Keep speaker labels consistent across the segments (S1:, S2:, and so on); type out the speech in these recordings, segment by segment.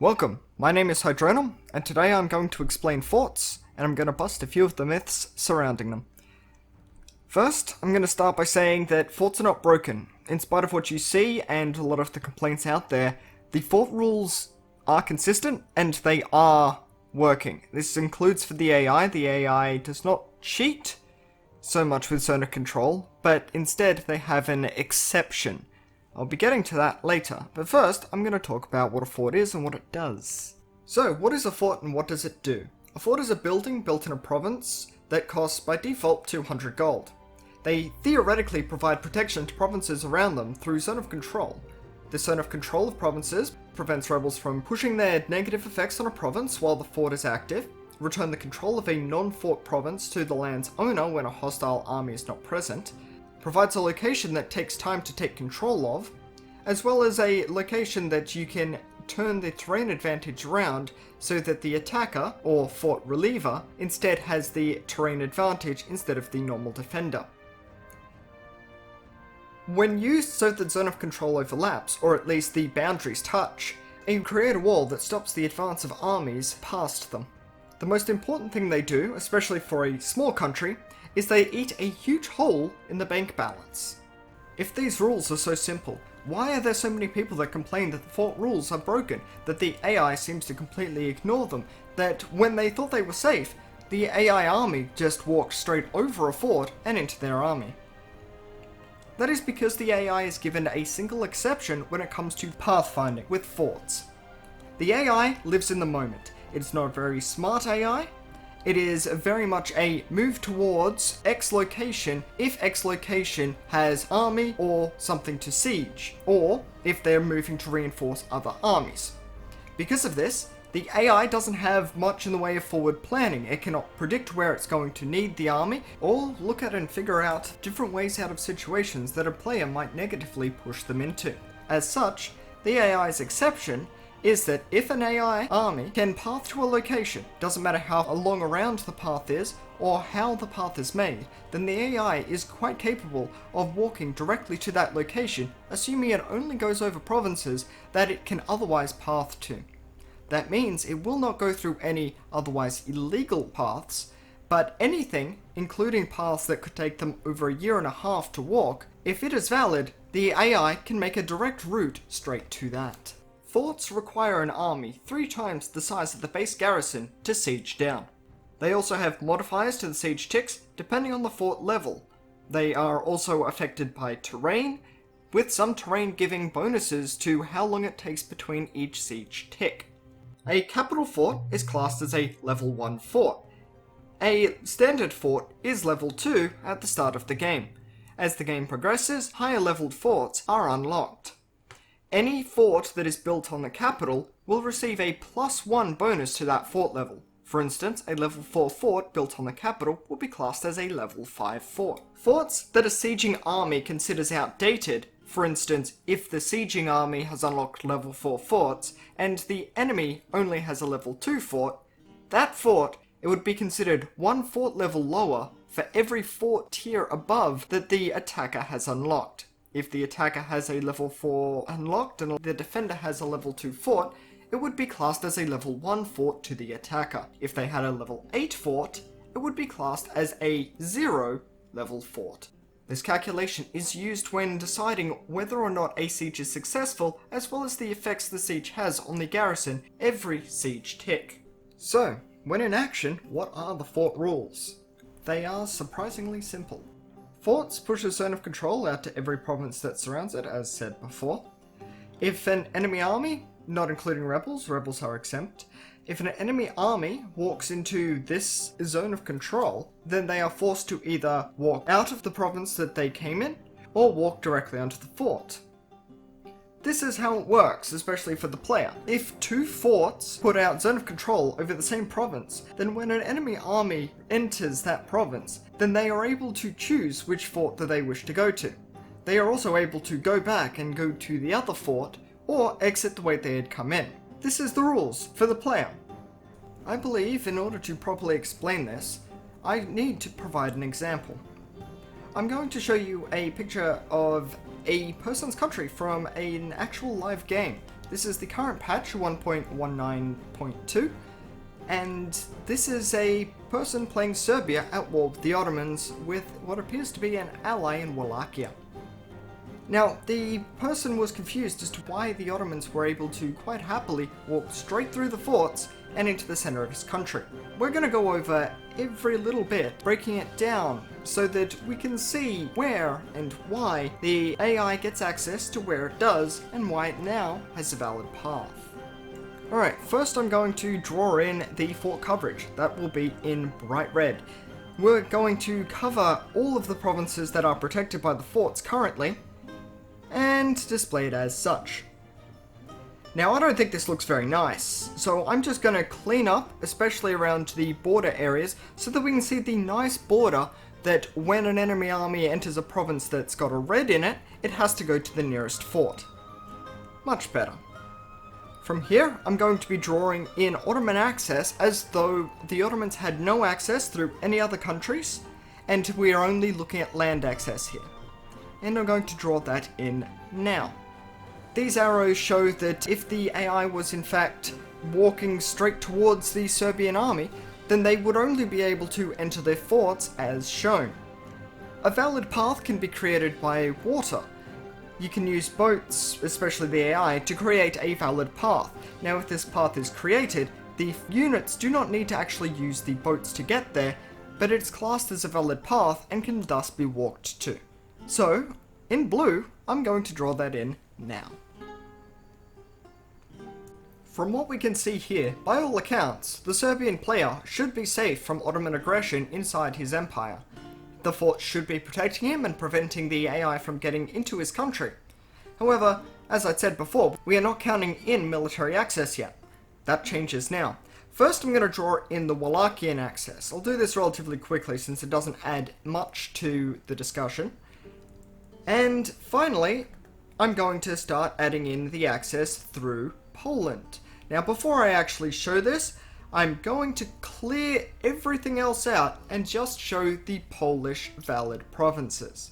S1: Welcome, my name is Hydronum, and today I'm going to explain forts, and I'm going to bust a few of the myths surrounding them. First, I'm going to start by saying that forts are not broken. In spite of what you see and a lot of the complaints out there, the fort rules are consistent and they are working. This includes for the AI. The AI does not cheat so much with zone of control, but instead they have an exception. I'll be getting to that later, but first I'm going to talk about what a fort is and what it does. So, what is a fort and what does it do? A fort is a building built in a province that costs by default 200 gold. They theoretically provide protection to provinces around them through zone of control. The zone of control of provinces prevents rebels from pushing their negative effects on a province while the fort is active, return the control of a non-fort province to the land's owner when a hostile army is not present, provides a location that takes time to take control of, as well as a location that you can turn the terrain advantage around so that the attacker, or fort reliever, instead has the terrain advantage instead of the normal defender. When used so that zone of control overlaps, or at least the boundaries touch, you create a wall that stops the advance of armies past them. The most important thing they do, especially for a small country, is they eat a huge hole in the bank balance. If these rules are so simple, why are there so many people that complain that the fort rules are broken, that the AI seems to completely ignore them, that when they thought they were safe, the AI army just walked straight over a fort and into their army? That is because the AI is given a single exception when it comes to pathfinding with forts. The AI lives in the moment. It's not a very smart AI. It is very much a move towards X location if X location has army or something to siege, or if they're moving to reinforce other armies. Because of this, the AI doesn't have much in the way of forward planning. It cannot predict where it's going to need the army, or look at and figure out different ways out of situations that a player might negatively push them into. As such, the AI's exception is that if an AI army can path to a location, doesn't matter how long around the path is or how the path is made, then the AI is quite capable of walking directly to that location, assuming it only goes over provinces that it can otherwise path to. That means it will not go through any otherwise illegal paths, but anything, including paths that could take them over a year and a half to walk, if it is valid, the AI can make a direct route straight to that. Forts require an army 3 times the size of the base garrison to siege down. They also have modifiers to the siege ticks depending on the fort level. They are also affected by terrain, with some terrain giving bonuses to how long it takes between each siege tick. A capital fort is classed as a level 1 fort. A standard fort is level 2 at the start of the game. As the game progresses, higher leveled forts are unlocked. Any fort that is built on the capital will receive a +1 bonus to that fort level. For instance, a level 4 fort built on the capital will be classed as a level 5 fort. Forts that a sieging army considers outdated, for instance, if the sieging army has unlocked level 4 forts and the enemy only has a level 2 fort, that fort, it would be considered 1 fort level lower for every fort tier above that the attacker has unlocked. If the attacker has a level 4 unlocked and the defender has a level 2 fort, it would be classed as a level 1 fort to the attacker. If they had a level 8 fort, it would be classed as a 0 level fort. This calculation is used when deciding whether or not a siege is successful, as well as the effects the siege has on the garrison every siege tick. So, when in action, what are the fort rules? They are surprisingly simple. Forts push a zone of control out to every province that surrounds it, as said before. If an enemy army, not including rebels are exempt, if an enemy army walks into this zone of control, then they are forced to either walk out of the province that they came in, or walk directly onto the fort. This is how it works, especially for the player. If 2 forts put out zone of control over the same province, then when an enemy army enters that province, then they are able to choose which fort that they wish to go to. They are also able to go back and go to the other fort, or exit the way they had come in. This is the rules for the player. I believe in order to properly explain this, I need to provide an example. I'm going to show you a picture of a person's country from an actual live game. This is the current patch 1.19.2, and this is a person playing Serbia at war with the Ottomans with what appears to be an ally in Wallachia. Now, the person was confused as to why the Ottomans were able to quite happily walk straight through the forts and into the center of his country. We're going to go over every little bit, breaking it down so that we can see where and why the AI gets access to where it does and why it now has a valid path. Alright, first I'm going to draw in the fort coverage. That will be in bright red. We're going to cover all of the provinces that are protected by the forts currently, and display it as such. Now, I don't think this looks very nice, so I'm just going to clean up, especially around the border areas, so that we can see the nice border that when an enemy army enters a province that's got a red in it, it has to go to the nearest fort. Much better. From here, I'm going to be drawing in Ottoman access as though the Ottomans had no access through any other countries, and we are only looking at land access here. And I'm going to draw that in now. These arrows show that if the AI was in fact walking straight towards the Serbian army, then they would only be able to enter their forts as shown. A valid path can be created by water. You can use boats, especially the AI, to create a valid path. Now, if this path is created, the units do not need to actually use the boats to get there, but it's classed as a valid path and can thus be walked to. So, in blue, I'm going to draw that in now. From what we can see here, by all accounts, the Serbian player should be safe from Ottoman aggression inside his empire. The fort should be protecting him and preventing the AI from getting into his country. However, as I said before, we are not counting in military access yet. That changes now. First, I'm going to draw in the Wallachian access. I'll do this relatively quickly since it doesn't add much to the discussion. And finally, I'm going to start adding in the access through Poland. Now, before I actually show this, I'm going to clear everything else out and just show the Polish valid provinces.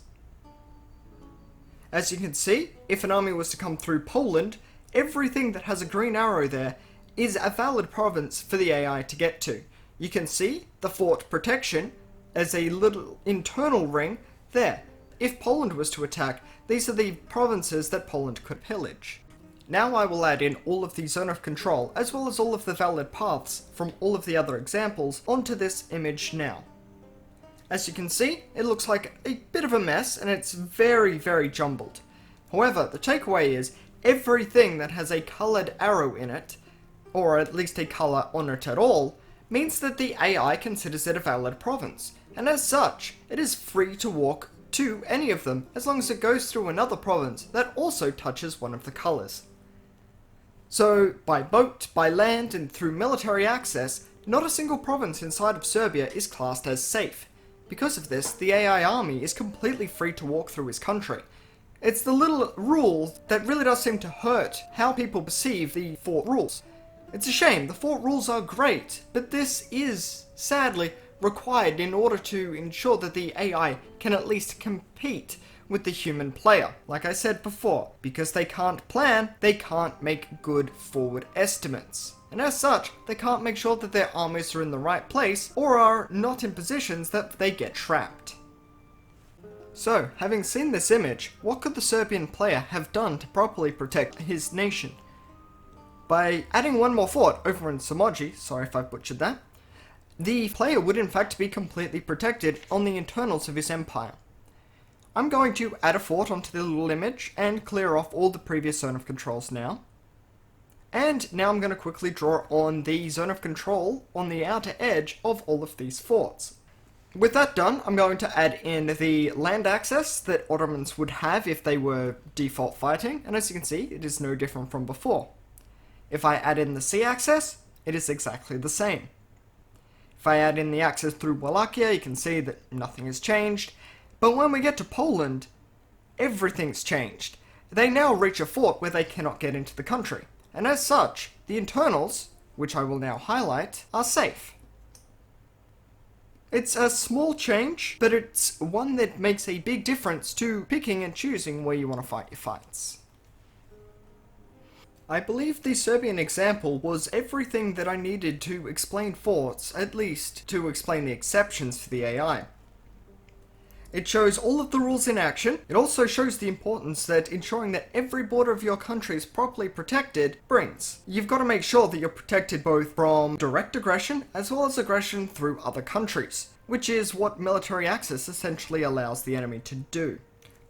S1: As you can see, if an army was to come through Poland, everything that has a green arrow there is a valid province for the AI to get to. You can see the fort protection as a little internal ring there. If Poland was to attack, these are the provinces that Poland could pillage. Now I will add in all of the zone of control, as well as all of the valid paths from all of the other examples, onto this image now. As you can see, it looks like a bit of a mess, and it's very, very jumbled. However, the takeaway is, everything that has a coloured arrow in it, or at least a colour on it at all, means that the AI considers it a valid province, and as such, it is free to walk to any of them, as long as it goes through another province that also touches one of the colours. So, by boat, by land, and through military access, not a single province inside of Serbia is classed as safe. Because of this, the AI army is completely free to walk through his country. It's the little rule that really does seem to hurt how people perceive the fort rules. It's a shame, the fort rules are great, but this is, sadly, required in order to ensure that the AI can at least compete with the human player. Like I said before, because they can't plan, they can't make good forward estimates. And as such, they can't make sure that their armies are in the right place, or are not in positions that they get trapped. So, having seen this image, what could the Serbian player have done to properly protect his nation? By adding one more fort over in Somogy, sorry if I butchered that, the player would in fact be completely protected on the internals of his empire. I'm going to add a fort onto the little image and clear off all the previous zone of controls now. And now I'm going to quickly draw on the zone of control on the outer edge of all of these forts. With that done, I'm going to add in the land access that Ottomans would have if they were default fighting, and as you can see, it is no different from before. If I add in the sea access, it is exactly the same. If I add in the access through Wallachia, you can see that nothing has changed. But when we get to Poland, everything's changed. They now reach a fort where they cannot get into the country. And as such, the internals, which I will now highlight, are safe. It's a small change, but it's one that makes a big difference to picking and choosing where you want to fight your fights. I believe the Serbian example was everything that I needed to explain forts, at least to explain the exceptions for the AI. It shows all of the rules in action. It also shows the importance that ensuring that every border of your country is properly protected brings. You've got to make sure that you're protected both from direct aggression as well as aggression through other countries, which is what military access essentially allows the enemy to do.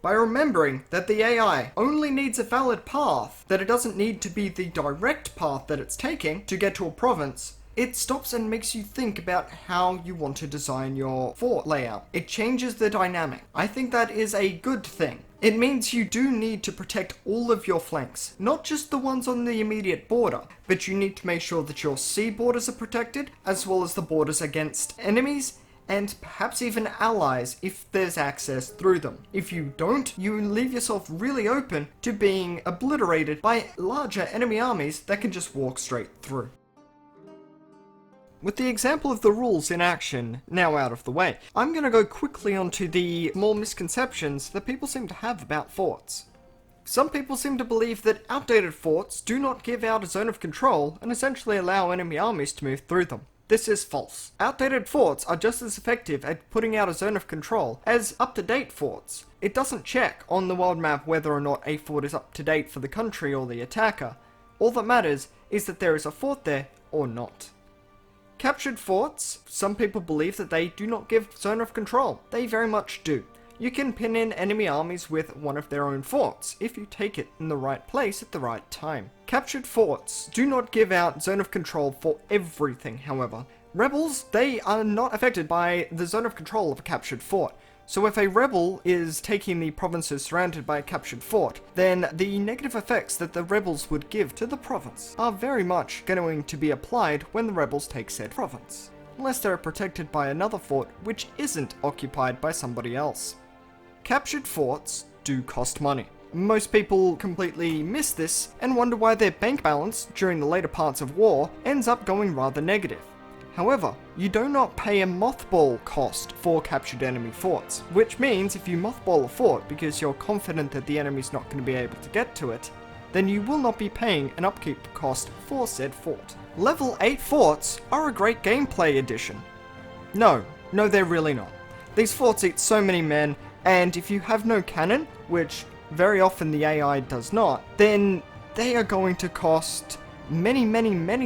S1: By remembering that the AI only needs a valid path, that it doesn't need to be the direct path that it's taking to get to a province, it stops and makes you think about how you want to design your fort layout. It changes the dynamic. I think that is a good thing. It means you do need to protect all of your flanks, not just the ones on the immediate border, but you need to make sure that your sea borders are protected, as well as the borders against enemies, and perhaps even allies if there's access through them. If you don't, you leave yourself really open to being obliterated by larger enemy armies that can just walk straight through. With the example of the rules in action now out of the way, I'm going to go quickly onto the small misconceptions that people seem to have about forts. Some people seem to believe that outdated forts do not give out a zone of control and essentially allow enemy armies to move through them. This is false. Outdated forts are just as effective at putting out a zone of control as up-to-date forts. It doesn't check on the world map whether or not a fort is up-to-date for the country or the attacker. All that matters is that there is a fort there or not. Captured forts, some people believe that they do not give zone of control. They very much do. You can pin in enemy armies with one of their own forts, if you take it in the right place at the right time. Captured forts do not give out zone of control for everything, however. Rebels, they are not affected by the zone of control of a captured fort. So if a rebel is taking the provinces surrounded by a captured fort, then the negative effects that the rebels would give to the province are very much going to be applied when the rebels take said province, unless they're protected by another fort which isn't occupied by somebody else. Captured forts do cost money. Most people completely miss this and wonder why their bank balance during the later parts of war ends up going rather negative. However, you do not pay a mothball cost for captured enemy forts, which means if you mothball a fort because you're confident that the enemy's not going to be able to get to it, then you will not be paying an upkeep cost for said fort. Level 8 forts are a great gameplay addition. No, they're really not. These forts eat so many men, and if you have no cannon, which very often the AI does not, then they are going to cost many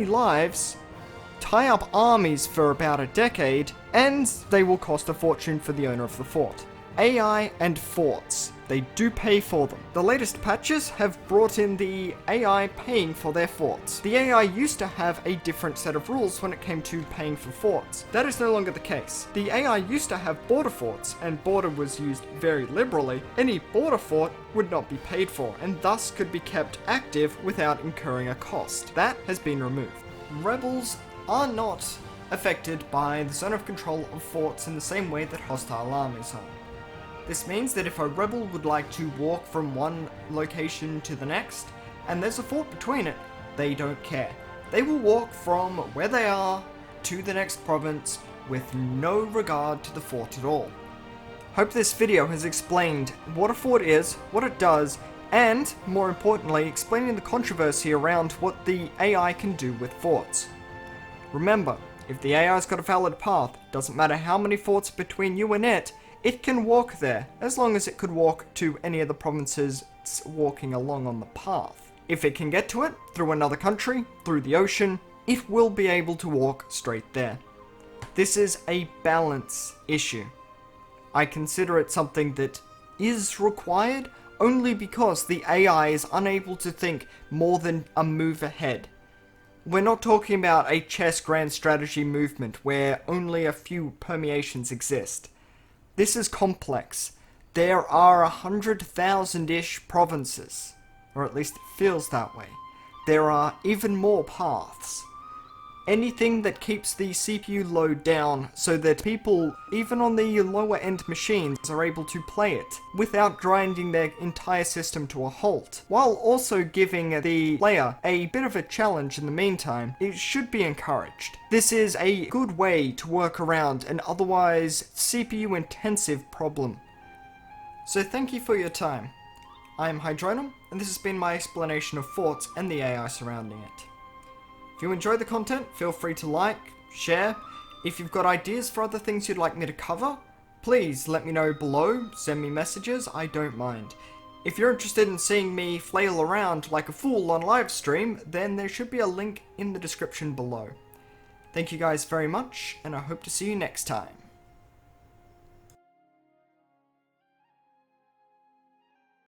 S1: lives, tie up armies for about a decade, and they will cost a fortune for the owner of the fort. AI and forts, they do pay for them. The latest patches have brought in the AI paying for their forts. The AI used to have a different set of rules when it came to paying for forts. That is no longer the case. The AI used to have border forts, and border was used very liberally. Any border fort would not be paid for, and thus could be kept active without incurring a cost. That has been removed. Rebels are not affected by the zone of control of forts in the same way that hostile armies are. This means that if a rebel would like to walk from one location to the next, and there's a fort between it, they don't care. They will walk from where they are to the next province with no regard to the fort at all. Hope this video has explained what a fort is, what it does, and, more importantly, explaining the controversy around what the AI can do with forts. Remember, if the AI's got a valid path, doesn't matter how many forts are between you and it can walk there, as long as it could walk to any of the provinces it's walking along on the path. If it can get to it, through another country, through the ocean, it will be able to walk straight there. This is a balance issue. I consider it something that is required only because the AI is unable to think more than a move ahead. We're not talking about a chess grand strategy movement where only a few permeations exist. This is complex. There are 100,000-ish provinces, or at least it feels that way. There are even more paths. Anything that keeps the CPU load down so that people, even on the lower end machines, are able to play it without grinding their entire system to a halt, while also giving the player a bit of a challenge in the meantime, it should be encouraged. This is a good way to work around an otherwise CPU intensive problem. So thank you for your time. I'm Hydronum, and this has been my explanation of Fort and the AI surrounding it. If you enjoy the content, feel free to like, share. If you've got ideas for other things you'd like me to cover, please let me know below, send me messages, I don't mind. If you're interested in seeing me flail around like a fool on live stream, then there should be a link in the description below. Thank you guys very much, and I hope to see you next time.